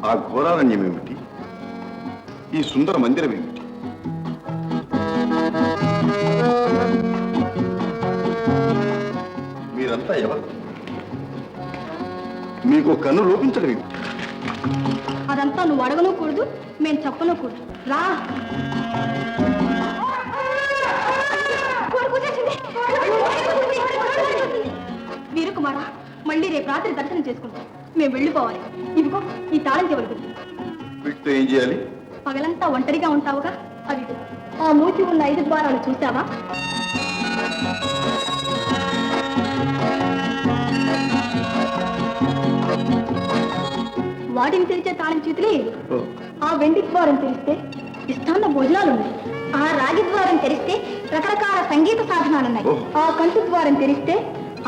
ఆ ఘోరారణ్యం ఏమిటి? ఈ సుందర మందిరం ఏమిటి? మీరంతా ఎవరు? మీకు కన్ను లోపించడం ఏమిటి? అదంతా నువ్వు అడగనూకూడదు, మేము చెప్పనూకూడదు. రా. వీరుకుమారా, మళ్ళీ రేపు రాత్రి దర్శనం చేసుకుంటాం. మేము వెళ్ళిపోవాలి. ఇదిగో ఈ తాళం చెవులు. వీటితో ఏం చేయాలి? పగలంతా ఒంటరిగా ఉంటావుగా, అవి ఆ మూసి ఉన్న 5 ద్వారాలు చూసావా? వాటిని తెరిచే తాళం చేతులే. ఆ వెండి ద్వారం తెరిస్తే ఇష్టాన్న భోజనాలున్నాయి. ఆ రాగి ద్వారం తెరిస్తే రకరకాల సంగీత సాధనాలున్నాయి. ఆ కంటి ద్వారం తెరిస్తే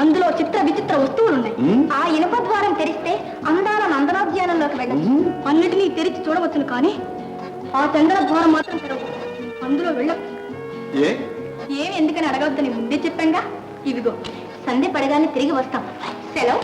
అందులో చిత్ర విచిత్ర వస్తువులున్నాయి. ఆ ఇనుప ద్వారం తెరిస్తే అందాల నందనోద్యానంలోకి వెళ్ళచ్చు. అన్నిటినీ తెరిచి చూడవచ్చును, కానీ ఆ చందన ద్వారం మాత్రం తెరవు. అందులో వెళ్ళచ్చు. ఏమి ఎందుకని అడగవద్దని ముందే చెప్పాంగా. ఇవిగో సంధ్య పడగానే తిరిగి వస్తాం. సెలవు.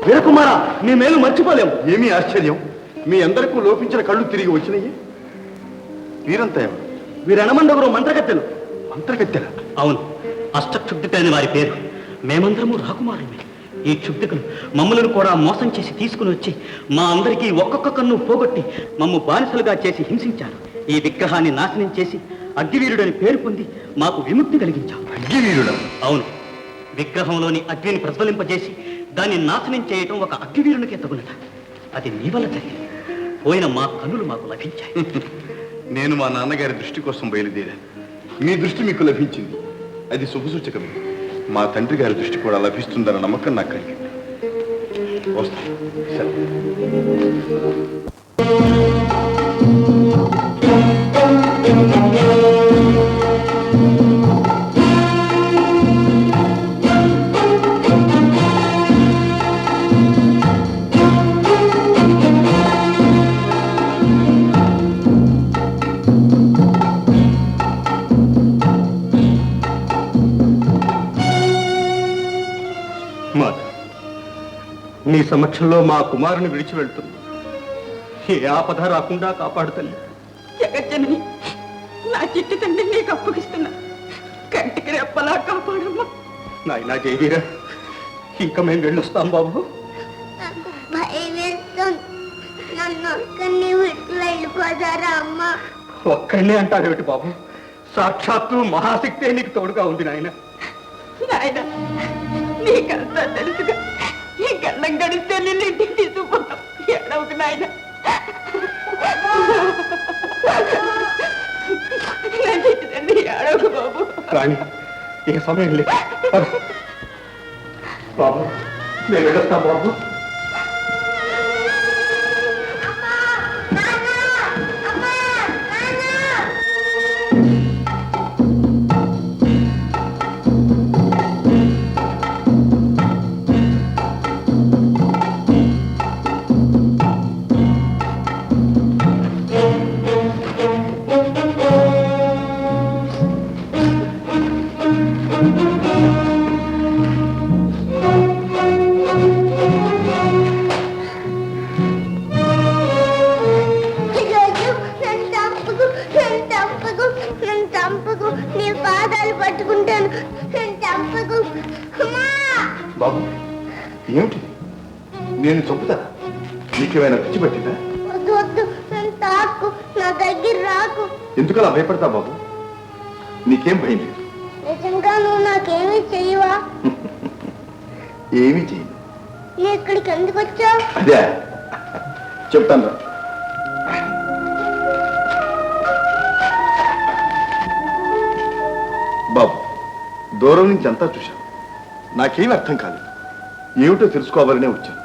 వీరకుమారా, నీ మేలు మర్చిపోలేము. ఏమీ ఆశ్చర్యం, మీ అందరికీ లోపించిన కళ్ళు తిరిగి వచ్చినాయి. వీరంతా ఎవరు? వీరనమండగురు మంత్రగత్తెలు. అంతర్గత్తెల? అవును, అష్టక్షుబ్దిక అని వారి పేరు. మేమందరము రాకుమారుమే. ఈ క్షుబ్దికలు మమ్మలను కూడా మోసం చేసి తీసుకుని వచ్చి మా అందరికీ ఒక్కొక్క కన్ను పోగొట్టి మమ్ము బానిసలుగా చేసి హింసించారు. ఈ విగ్రహాన్ని నాశనం చేసి అగ్గివీరుడని పేరు పొంది మాకు విముక్తి కలిగించారు. అగ్గివీరుడా? అవును, విగ్రహంలోని అగ్నిని ప్రజ్వలింపజేసి దాన్ని నాశనం చేయటం ఒక అగ్గివీరునికే తగునట. అది నీ వల్ల జరిగింది. పోయిన మా కన్నులు మాకు లభించాయి. నేను మా నాన్నగారి దృష్టి కోసం బయలుదేరాను. మీ దృష్టి మీకు లభించింది, అది శుభసూచకమే. మా తండ్రి గారి దృష్టి కూడా లభిస్తుందన్న నమ్మకం నాకు కలిగింది. వస్తాను. సరే. నీ సమక్షంలో మా కుమారుని విడిచి వెళ్తున్నా. ఏ ఆపద రాకుండా కాపాడు తల్లి. జగజ్జనని, నా చిట్టి తండ్రి నీకు అప్పగిస్తున్నా. కంటికి రెప్పలా కాపాడమ్మా. నాయనా జయవీర, ఇంకా మేము వెళ్ళొస్తాం బాబు. నాకు భయం వేస్తుంది. నన్ను ఒక్కడిని విడిచి వెళ్ళిపోతారా అమ్మా? ఒక్కడినే అంటావేమిటి బాబు? సాక్షాత్తు మహాశక్తే నీకు తోడుగా ఉంది నాయన. నాయన, నీకంతా తెలుసుగా. ఈ గండం గడిస్తే నిన్ను ఇంటికి తీసుకుపోతాం. ఏడవకు నాయన. నా చిట్టి తండ్రి ఏడవకు బాబు. కానీ ఏ సమయం లేదు బాబు. నేను వెళ్ళొస్తాం బాబు. నేను చంపుతానా? నీకేమైనా పిచ్చి పట్టిందా? వద్దు వద్దు, నన్ను తాకు, నా దగ్గర రాకు. ఎందుకలా భయపడతా బాబు? నీకేం భయం లేదు. నిజంగా నువ్వు నాకేమీ చెయ్యవా? ఏమీ చెయ్యి. నువ్వు ఇక్కడికి ఎందుకు వచ్చావు? అదే చెప్తాను రా. బాబు, దూరం నుంచి అంతా చూశాను. నాకేమీ అర్థం కాలేదు. ఏమిటో తెలుసుకోవాలనే వచ్చాను.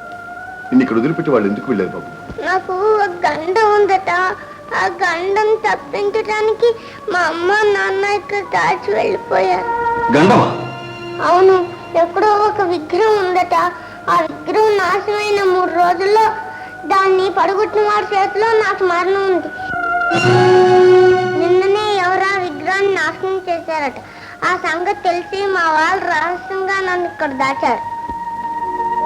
నిన్ను ఇక్కడ వదిలిపెట్టి వాళ్ళు ఎందుకు వెళ్ళారు బాబు? నాకు ఒక గండం ఉందట. ఆ గండం తప్పించడానికి మా అమ్మ నాన్న ఇక్కడ దాచి వెళ్ళిపోయారు. గండమా? అవును, ఎక్కడో ఒక విగ్రహం ఉందట. ఆ విగ్రహం నాశనమైన 3 రోజుల్లో దాన్ని పడగొట్టిన వారి చేతిలో నాకు మరణం ఉంది. నిన్ననే ఎవరా విగ్రహాన్ని నాశనం చేశారట. ఆ సంగతి తెలిసి మా వాళ్ళు రహస్యంగా నన్ను ఇక్కడ దాచారు.